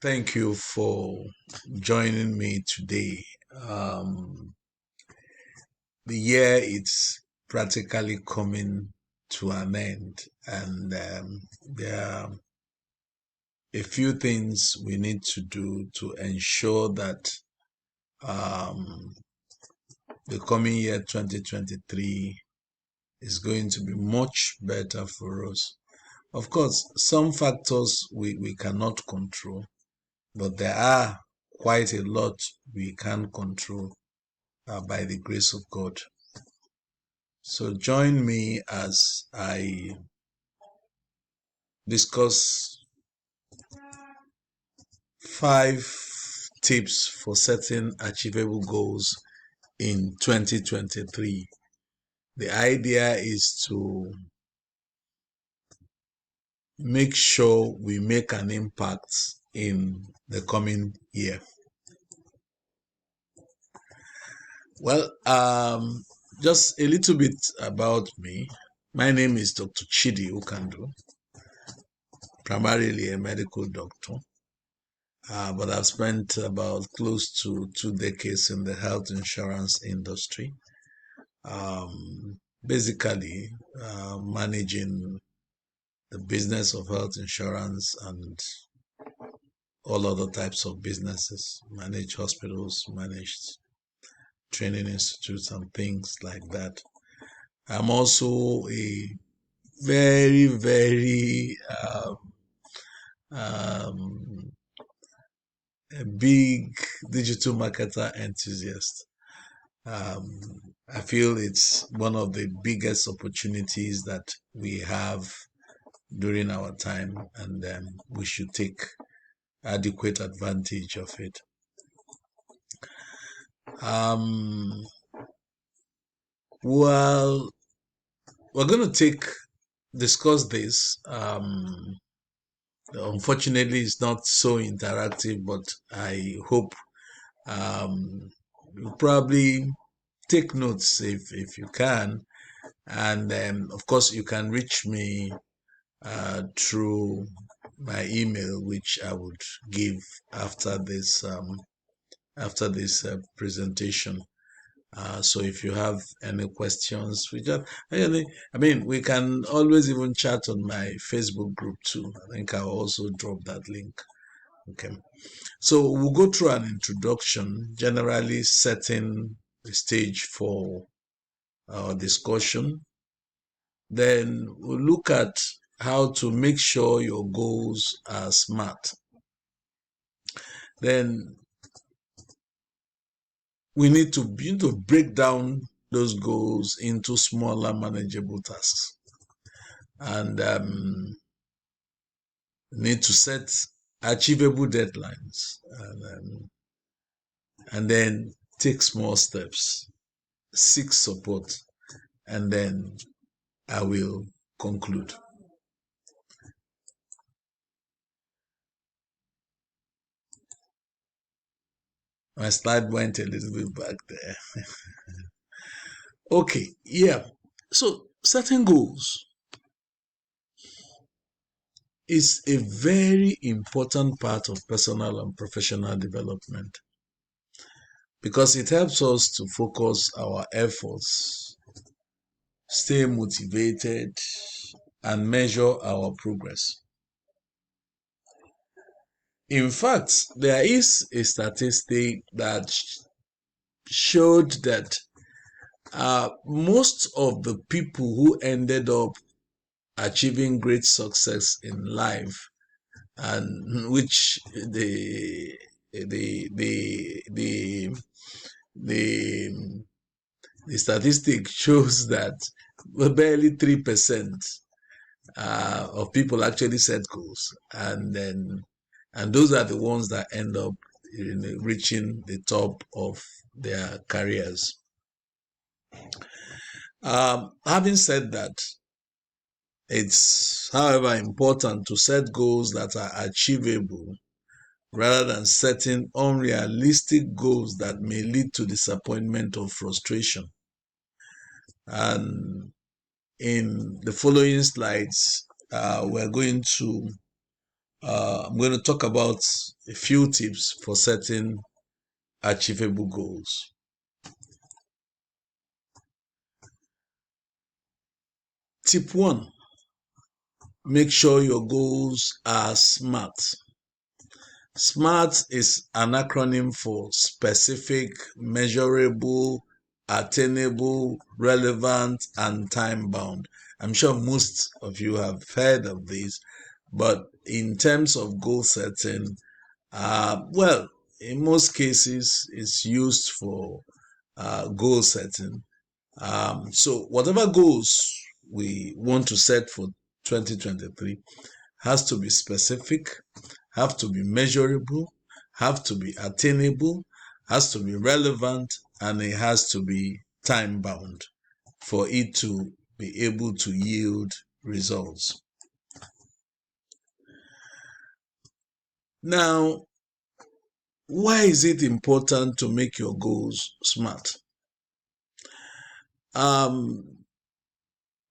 Thank you for joining me today. Um, the year is practically coming to an end, and there are a few things we need to do to ensure that um, the coming year 2023 is going to be much better for us. Of course, some factors we cannot control, but there are quite a lot we can control by the grace of God. So join me as I discuss 5 tips for setting achievable goals in 2023. The idea is to make sure we make an impact in the coming year. Well, just a little bit about me. My name is Dr. Chidi Ukandu, primarily a medical doctor, but I've spent about close to 2 decades in the health insurance industry, basically managing the business of health insurance and all other types of businesses, managed hospitals, managed training institutes and things like that. I'm also a very, very a big digital marketer enthusiast. I feel it's one of the biggest opportunities that we have during our time, and we should take adequate advantage of it. Well, we're going to discuss this. Unfortunately, it's not so interactive, but I hope you'll probably take notes if you can. And of course, you can reach me through my email, which I would give after this presentation. So if you have any questions, we can always even chat on my Facebook group too. I think I'll also drop that link. Okay. So we'll go through an introduction, generally setting the stage for our discussion. Then we'll look at how to make sure your goals are smart. Then we need to begin to break down those goals into smaller manageable tasks, and need to set achievable deadlines, and then take small steps, seek support, and then I will conclude. My slide went a little bit back there. Okay, yeah. So setting goals is a very important part of personal and professional development because it helps us to focus our efforts, stay motivated, and measure our progress. In fact, there is a statistic that showed that most of the people who ended up achieving great success in life, and which the statistic shows that barely 3% of people actually set goals, and those are the ones that end up reaching the top of their careers. Having said that, it's, however, important to set goals that are achievable rather than setting unrealistic goals that may lead to disappointment or frustration. And in the following slides, we're going to I'm going to talk about a few tips for setting achievable goals. Tip 1, make sure your goals are SMART. SMART is an acronym for specific, measurable, attainable, relevant, and time-bound. I'm sure most of you have heard of these, but in terms of goal setting, well, in most cases, it's used for goal setting. So whatever goals we want to set for 2023 has to be specific, have to be measurable, have to be attainable, has to be relevant, and it has to be time bound for it to be able to yield results. Now, why is it important to make your goals SMART?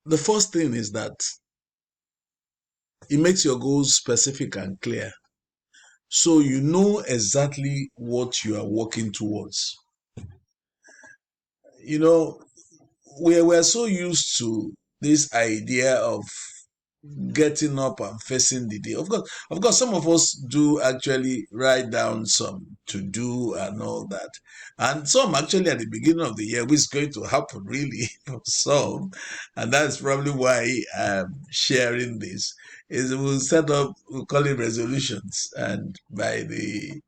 The first thing is that it makes your goals specific and clear. So you know exactly what you are working towards. You know, we're so used to this idea of getting up and facing the day. Of course, some of us do actually write down some to do and all that. And some actually at the beginning of the year, which is going to happen really for some. And that's probably why I'm sharing this. Is we'll set up, we'll call it resolutions. And by the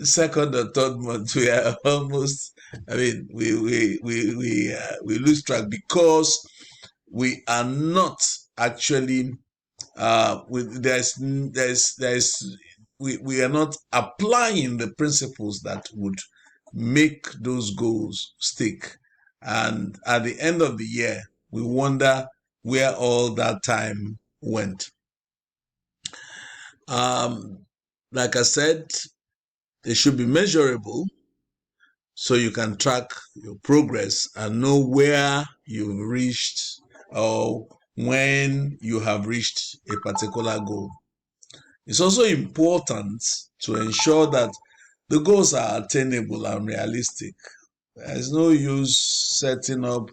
second or third month, we are almost, I mean, we lose track because we are not actually we are not applying the principles that would make those goals stick, and at the end of the year we wonder where all that time went. Like I said, it should be measurable so you can track your progress and know where you've reached or when you have reached a particular goal. It's also important to ensure that the goals are attainable and realistic. There's no use setting up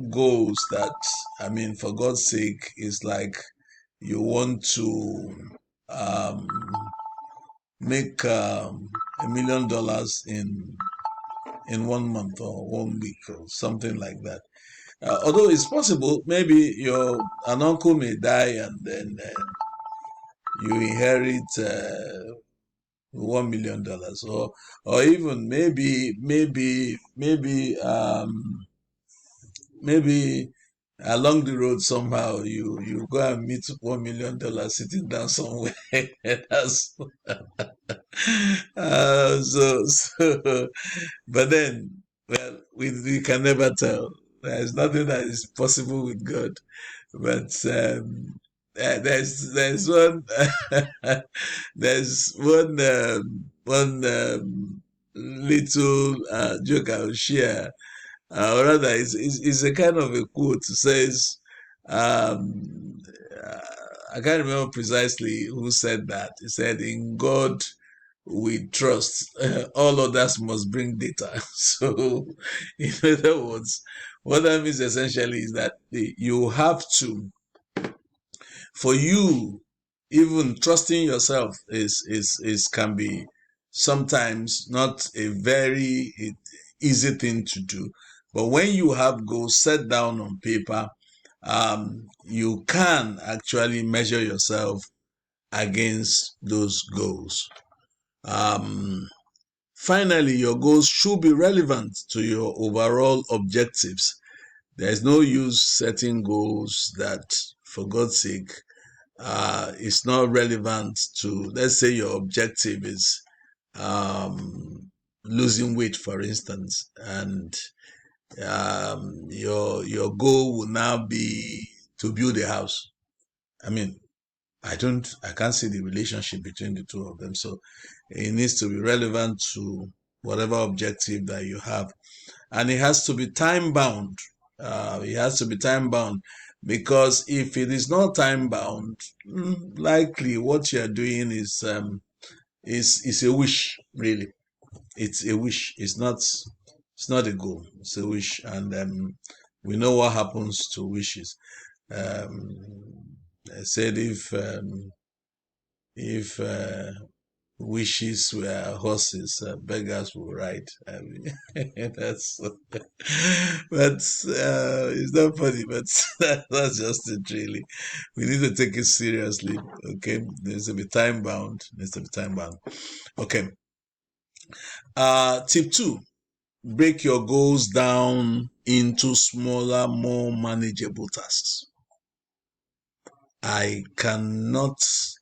goals that, I mean, for God's sake, is like you want to make $1 million in 1 month or 1 week or something like that. Although it's possible, maybe an uncle may die and then you inherit $1 million, or even maybe along the road somehow you go and meet $1 million sitting down somewhere. That's but then, well, we can never tell. There's nothing that is possible with God. But there's one there's one little joke I'll share, or rather, it's a kind of a quote. It says, I can't remember precisely who said that. He said, "In God we trust, all others must bring data." So, in other words, what that means essentially is that you have to, for you, even trusting yourself is can be sometimes not a very easy thing to do. But when you have goals set down on paper, you can actually measure yourself against those goals. Finally, your goals should be relevant to your overall objectives. There's no use setting goals that, for God's sake, is not relevant to, let's say your objective is losing weight, for instance, and your goal will now be to build a house. I mean, I can't see the relationship between the two of them. So it needs to be relevant to whatever objective that you have. And it has to be time bound. It has to be time bound. Because if it is not time bound, likely what you are doing is a wish, really. It's a wish. It's not a goal. It's a wish, and we know what happens to wishes. I said if wishes were horses, beggars will ride. I mean, that's but it's not funny, but that's just it. Really, we need to take it seriously. Okay, there's to be time bound. Needs to be time bound. Okay. Tip 2: break your goals down into smaller, more manageable tasks. I cannot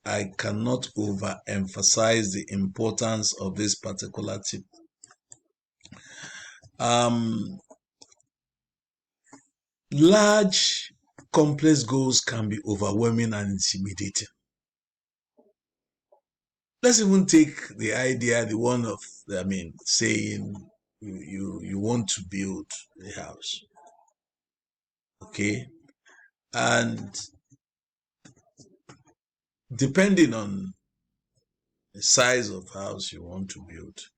overemphasize the importance of this particular tip. Large, complex goals can be overwhelming and intimidating. Let's even take the one of, saying you want to build a house, okay? And depending on the size of house you want to build,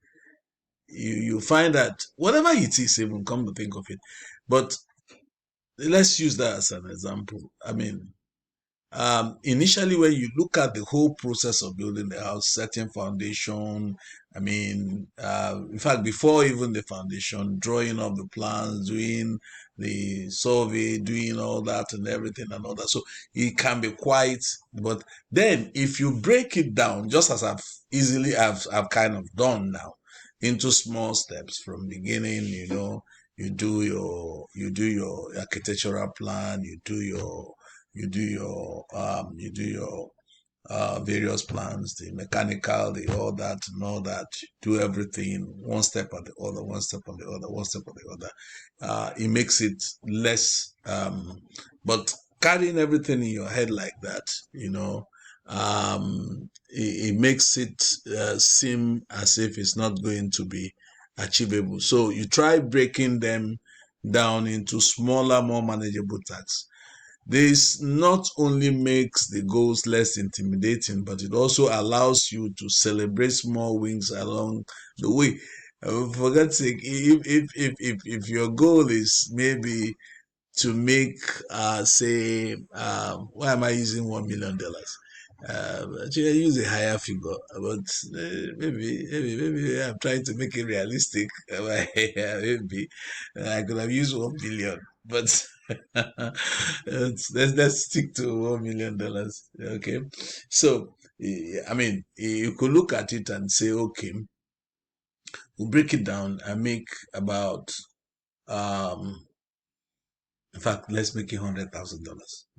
you find that whatever it is, even come to think of it, but let's use that as an example. Initially, when you look at the whole process of building the house, setting foundation, in fact, before even the foundation, drawing up the plans, doing the survey, doing all that and everything and all that. So it can be quite, but then if you break it down, just as I've kind of done now, into small steps from beginning, you do your architectural plan, you do your various plans, the mechanical, the all that and all that. Do everything one step at the other, one step on the other, one step on the other. It makes it less, but carrying everything in your head like that, it makes it seem as if it's not going to be achievable. So you try breaking them down into smaller, more manageable tasks. This not only makes the goals less intimidating, but it also allows you to celebrate small wins along the way. For God's sake, if your goal is maybe to make, say, why am I using $1 million? Actually, I use a higher figure, but maybe I'm trying to make it realistic. Maybe I could have used 1 billion, but let's stick to $1 million. Okay, so you could look at it and say, okay, we'll break it down and make about in fact, let's make $100,000.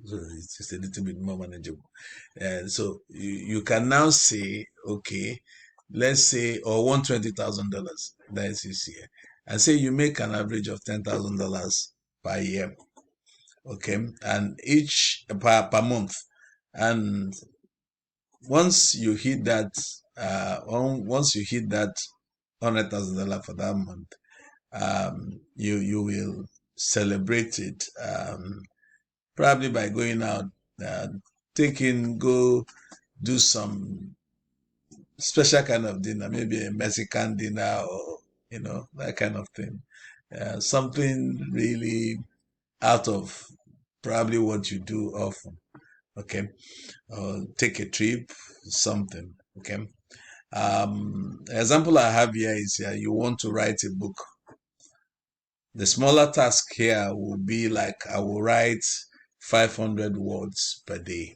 So it's just a little bit more manageable. And so you can now say, okay, let's say, or $120,000. That is this year. And say you make an average of $10,000 per year. Okay. And each per month. And once you hit that, $100,000 for that month, you will celebrate it, probably by going out, go do some special kind of dinner, maybe a Mexican dinner, or that kind of thing, something really out of probably what you do often. Okay, take a trip, something. Okay. Example I have here is, you want to write a book. The smaller task here will be like, I will write 500 words per day.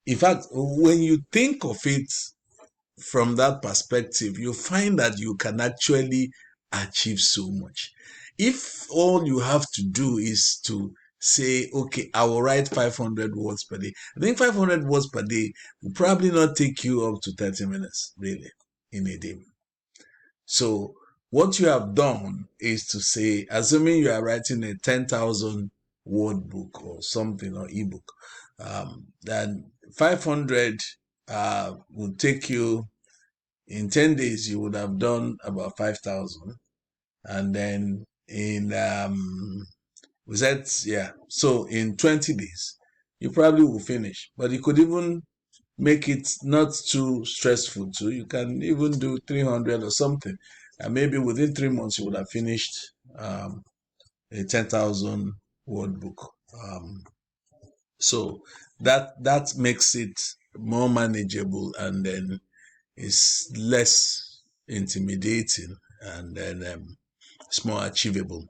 In fact, when you think of it from that perspective, you find that you can actually achieve so much. If all you have to do is to say, okay, I will write 500 words per day. I think 500 words per day will probably not take you up to 30 minutes, really, in a day. So what you have done is to say, assuming you are writing a 10,000 word book or something, or ebook, then 500 would take you, in 10 days, you would have done about 5,000. And then We said, yeah. So in 20 days, you probably will finish. But you could even make it not too stressful too. You can even do 300 or something. And maybe within 3 months, you would have finished a 10,000 word book. So that makes it more manageable, and then it's less intimidating, and then it's more achievable.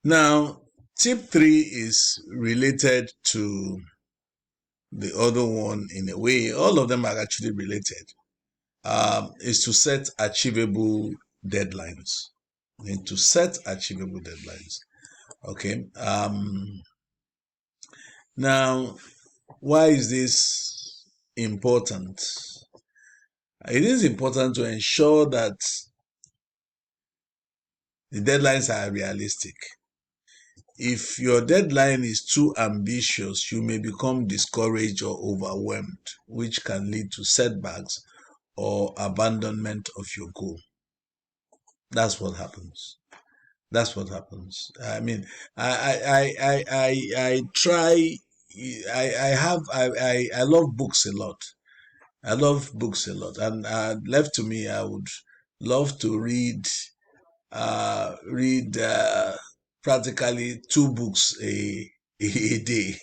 Now, tip 3 is related to the other one in a way. All of them are actually related. Is to set achievable deadlines. You need to set achievable deadlines. Okay. Now, why is this important? It is important to ensure that the deadlines are realistic. If your deadline is too ambitious, you may become discouraged or overwhelmed, which can lead to setbacks or abandonment of your goal. That's what happens. That's what happens. I mean, I try. I love books a lot. I love books a lot, and left to me, I would love to read practically 2 books a day.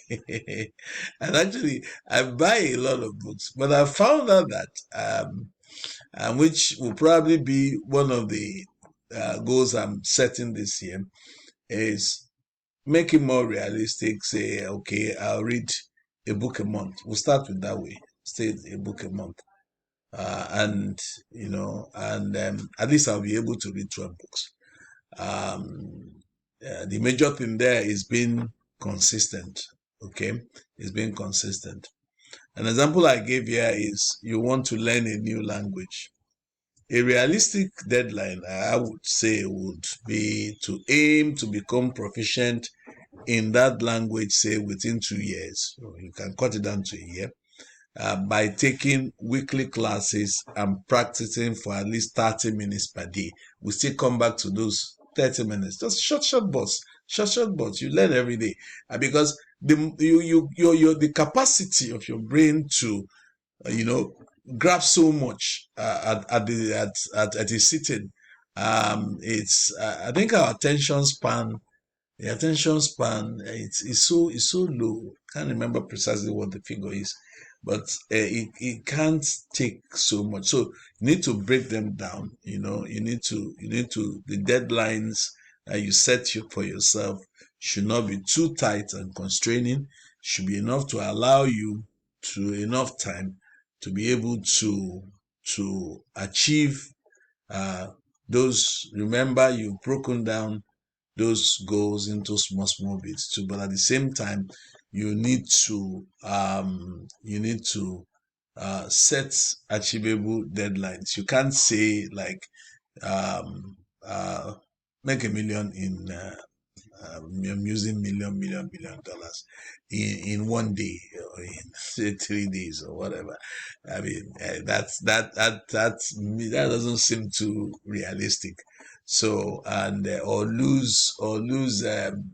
And actually, I buy a lot of books, but I found out that and which will probably be one of the goals I'm setting this year, is make it more realistic. Say, okay, I'll read a book a month. We'll start with that way. Say a book a month. And at least I'll be able to read 12 books. The major thing there is being consistent. Okay, is being consistent. An example I gave here is you want to learn a new language. A realistic deadline, I would say, would be to aim to become proficient in that language, say, within 2 years. So you can cut it down to a year. By taking weekly classes and practicing for at least 30 minutes per day. We still come back to those 30 minutes, just short bursts, short bursts. You learn every day, because the capacity of your brain to grab so much at a sitting. It's I think our attention span, is so low. Can't remember precisely what the figure is, but it can't take so much. So you need to break them down. You need to the deadlines that you set for yourself should not be too tight and constraining. Should be enough to allow you to enough time to be able to achieve those. Remember, you've broken down those goals into small bits too, but at the same time, you need to set achievable deadlines. You can't say like make a million in I'm using million dollars in one day, or in say 3 days or whatever. I mean, that doesn't seem too realistic. So, and or lose 90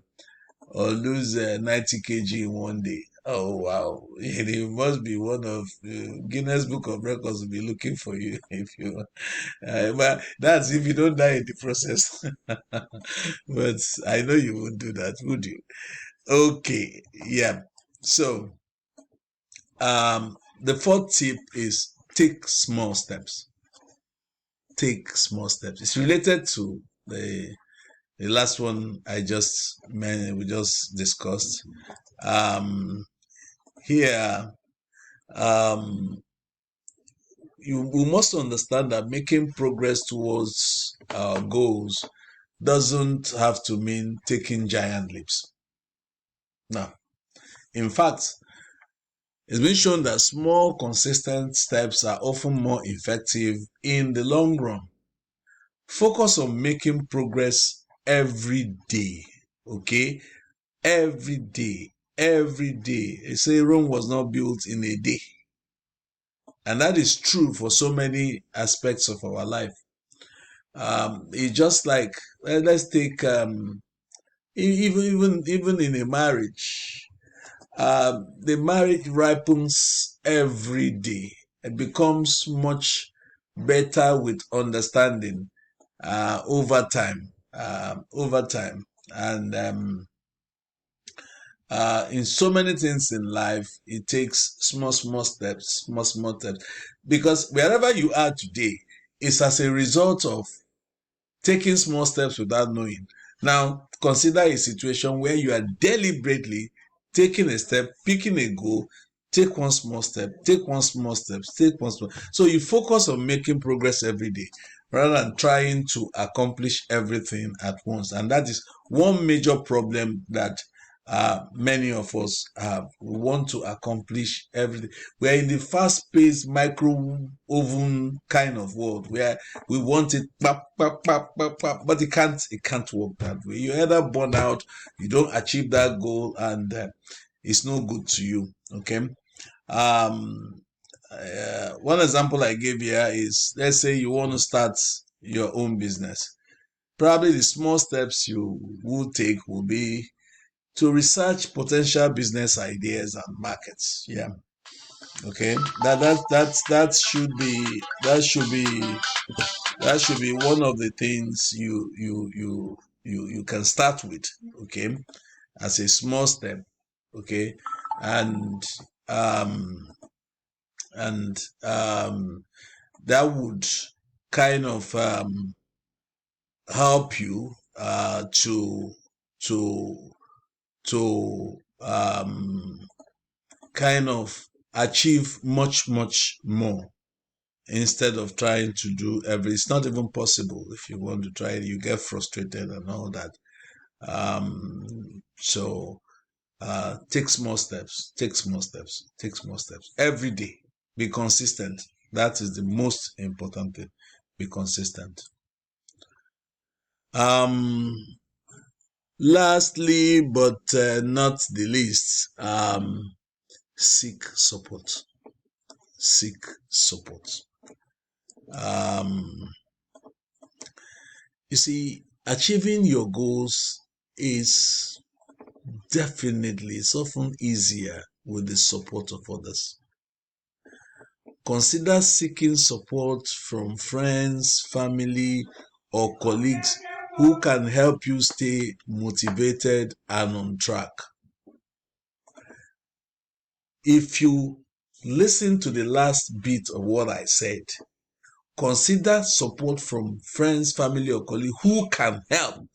kg in one day. Oh wow! It must be one of Guinness Book of Records will be looking for you if you. But that's if you don't die in the process. But I know you won't do that, would you? Okay, yeah. So, the fourth tip is take small steps. Take small steps. It's related to the last one we just discussed. Here, we must understand that making progress towards our goals doesn't have to mean taking giant leaps. Now, in fact, it's been shown that small, consistent steps are often more effective in the long run. Focus on making progress every day, okay? Every day. They say Rome was not built in a day. And that is true for so many aspects of our life. It's just like, let's take even in a marriage. The marriage ripens every day. It becomes much better with understanding over time. And in so many things in life, it takes small steps, small steps. Because wherever you are today, it's as a result of taking small steps without knowing. Now, consider a situation where you are deliberately taking a step, picking a goal, take one small step, take one small step, take one small. So you focus on making progress every day rather than trying to accomplish everything at once. And that is one major problem that many of us have. We want to accomplish everything. We are in the fast-paced micro oven kind of world where we want it, but it can't work that way. You either burn out, you don't achieve that goal, and it's no good to you. Okay. One example I gave here is, let's say you want to start your own business. Probably the small steps you will take will be to research potential business ideas and markets. Yeah. Okay. That should be one of the things you can start with. Okay, as a small step. Okay, and that would kind of help you to kind of achieve much more instead of trying to do every. It's not even possible. If you want to try it, you get frustrated and all that. So take small steps, take small steps, take small steps every day. Be consistent. That is the most important thing. Be consistent. Lastly, but not the least, seek support. Seek support. You see, achieving your goals is definitely, it's often easier with the support of others. Consider seeking support from friends, family, or colleagues who can help you stay motivated and on track. If you listen to the last bit of what I said, consider support from friends, family, or colleagues who can help.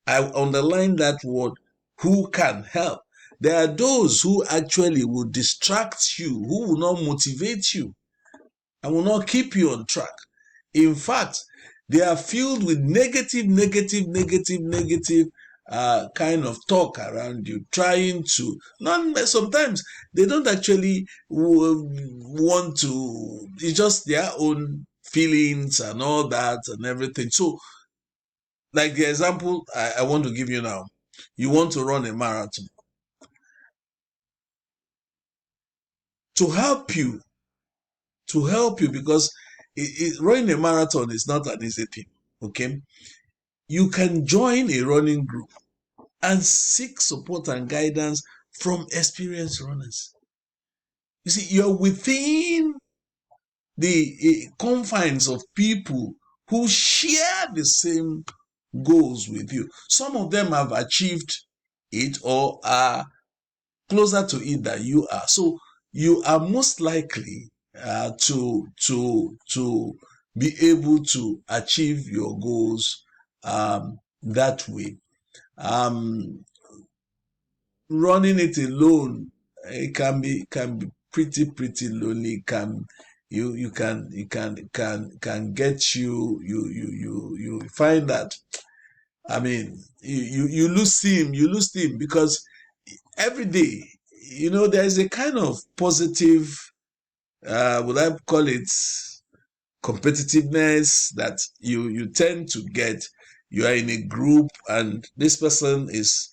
I underline that word, who can help. There are those who actually will distract you, who will not motivate you and will not keep you on track. In fact, they are filled with negative kind of talk around you, trying to, not sometimes they don't actually want to, it's just their own feelings and all that and everything. So, like the example I want to give you now, you want to run a marathon. To help you, because running a marathon is not an easy thing. Okay, you can join a running group and seek support and guidance from experienced runners. You see, you're within the confines of people who share the same goals with you. Some of them have achieved it or are closer to it than you are. So you are most likely to be able to achieve your goals that way. Running it alone, it can be pretty lonely. You can get you find that, I mean, you lose steam because every day, there is a kind of positive, would I call it competitiveness, that you tend to get. You are in a group and this person is,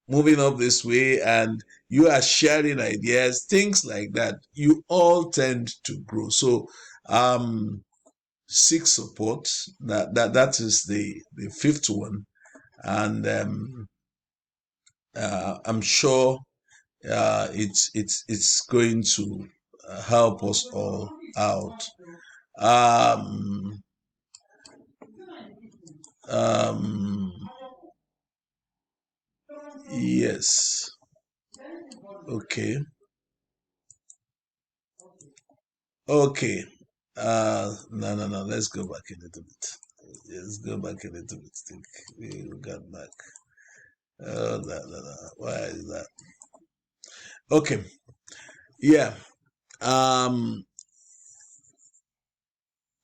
moving up this way and you are sharing ideas, things like that. You all tend to grow. So seek support. That is the fifth one, and I'm sure it's going to help us all out. Um, um, yes. Okay. Okay. No. Let's go back a little bit. Let's go back a little bit. Think we got back. Oh, no. Why is that? Okay. Yeah. Um,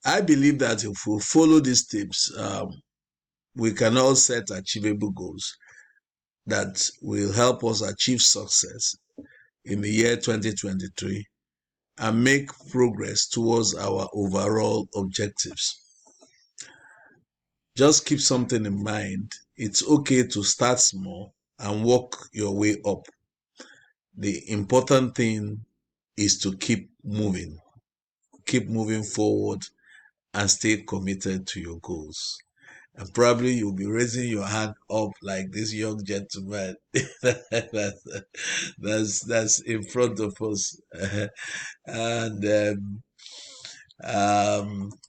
I believe that if we follow these tips, we can all set achievable goals that will help us achieve success in the year 2023 and make progress towards our overall objectives. Just keep something in mind. It's okay to start small and work your way up. The important thing is to keep moving forward, and stay committed to your goals. And probably you'll be raising your hand up like this young gentleman that's in front of us. And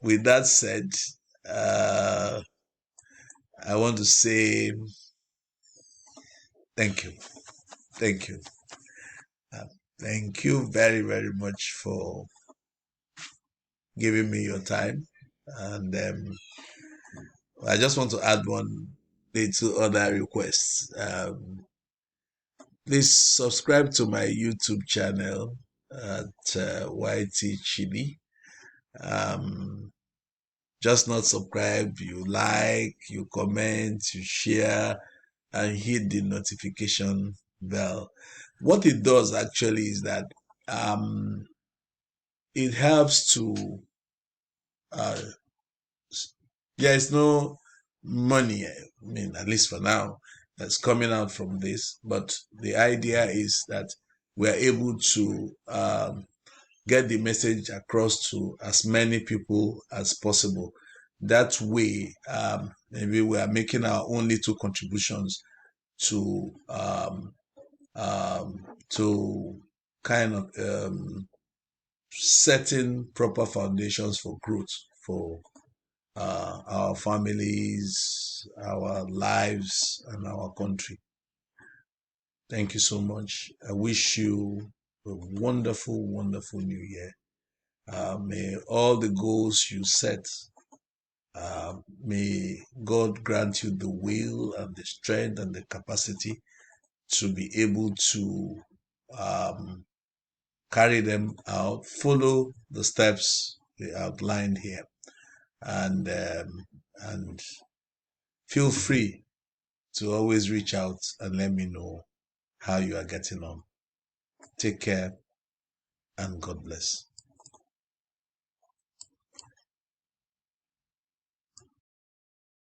with that said, uh, I want to say thank you. Thank you. Uh, Thank you very, very much for giving me your time. And I just want to add one little other request. Please subscribe to my YouTube channel at YT Chili. Just not subscribe, you like, you comment, you share, and hit the notification bell. What it does actually is that it helps to, uh, there is no money, I mean, at least for now, that's coming out from this. But the idea is that we're able to get the message across to as many people as possible. That way, maybe we are making our own little contributions to to kind of setting proper foundations for growth for our families, our lives, and our country. Thank you so much. I wish you a wonderful, wonderful new year. May all the goals you set, may God grant you the will and the strength and the capacity to be able to carry them out, follow the steps we outlined here, and feel free to always reach out and let me know how you are getting on. Take care and God bless.